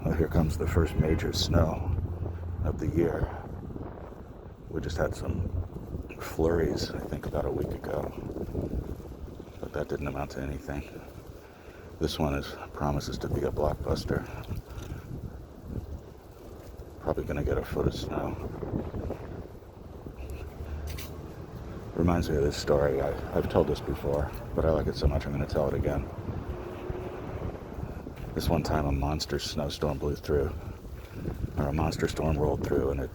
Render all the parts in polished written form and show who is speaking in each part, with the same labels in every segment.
Speaker 1: Well, here comes the first major snow of the year. We just had some flurries, I think, about a week ago, but that didn't amount to anything. This one promises to be a blockbuster. Probably going to get a foot of snow. Reminds me of this story. I've told this before, but I like it so much I'm going to tell it again. This one time a monster snowstorm blew through, or a monster storm rolled through, and it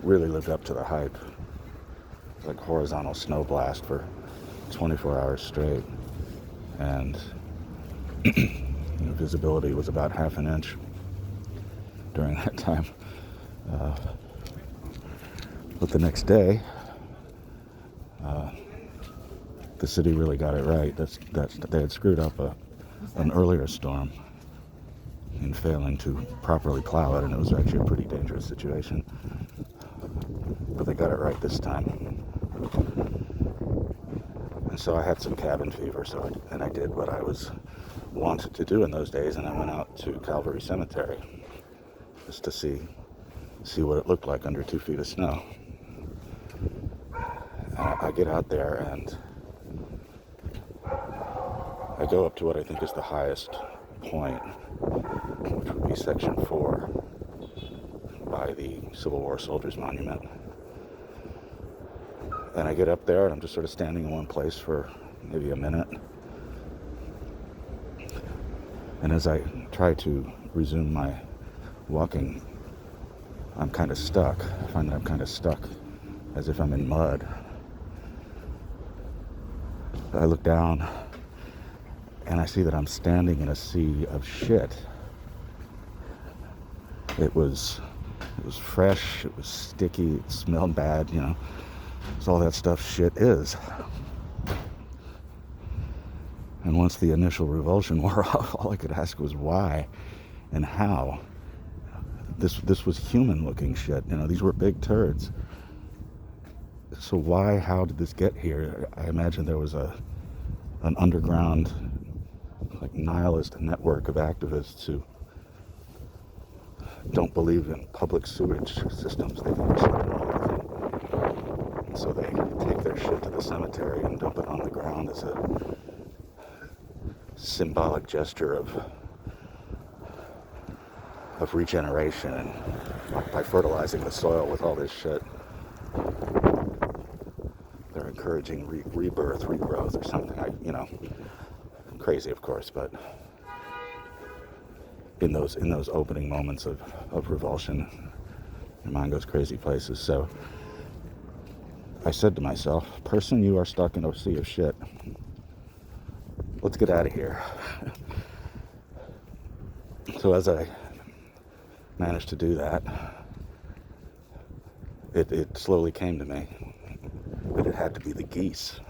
Speaker 1: really lived up to the hype. It was like a horizontal snow blast for 24 hours straight, and visibility was about half an inch during that time. But the next day, the city really got it right. They had screwed up an earlier storm in failing to properly plow it, and it was actually a pretty dangerous situation. But they got it right this time. And so I had some cabin fever, and I did what I was wanted to do in those days, and I went out to Calvary Cemetery just to see what it looked like under 2 feet of snow. I get out there and I go up to what I think is the highest point, which would be Section 4 by the Civil War Soldiers Monument. And I get up there and I'm just sort of standing in one place for maybe a minute. And as I try to resume my walking, I'm kind of stuck. I find that I'm kind of stuck, as if I'm in mud. I look down and I see that I'm standing in a sea of shit. It was fresh, it was sticky, it smelled bad, It's all that stuff shit is. And once the initial revulsion wore off, all I could ask was why and how. This was human-looking shit. These were big turds. So how did this get here? I imagine there was an underground, nihilist network of activists who don't believe in public sewage systems. They think it's wrong. So they take their shit to the cemetery and dump it on the ground as a symbolic gesture of regeneration, and by fertilizing the soil with all this shit, they're encouraging rebirth, regrowth, or something. Crazy, of course, but in those opening moments of revulsion, your mind goes crazy places. So I said to myself, person, you are stuck in a sea of shit. Let's get out of here. So as I managed to do that, it slowly came to me that it had to be the geese.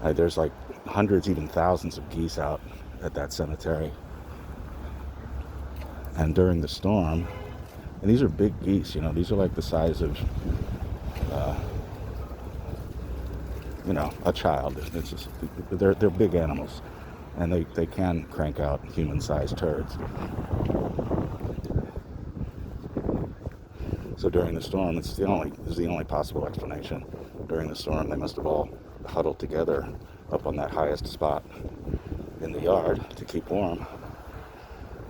Speaker 1: There's hundreds, even thousands of geese out at that cemetery. And during the storm, and these are big geese, these are the size of, a child. It's just, they're big animals, and they can crank out human-sized turds. So during the storm, this is the only possible explanation. During the storm, they must have all huddled together up on that highest spot in the yard to keep warm.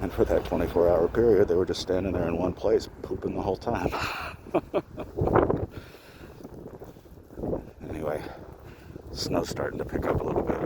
Speaker 1: And for that 24-hour period, they were just standing there in one place, pooping the whole time. Anyway, snow's starting to pick up a little bit.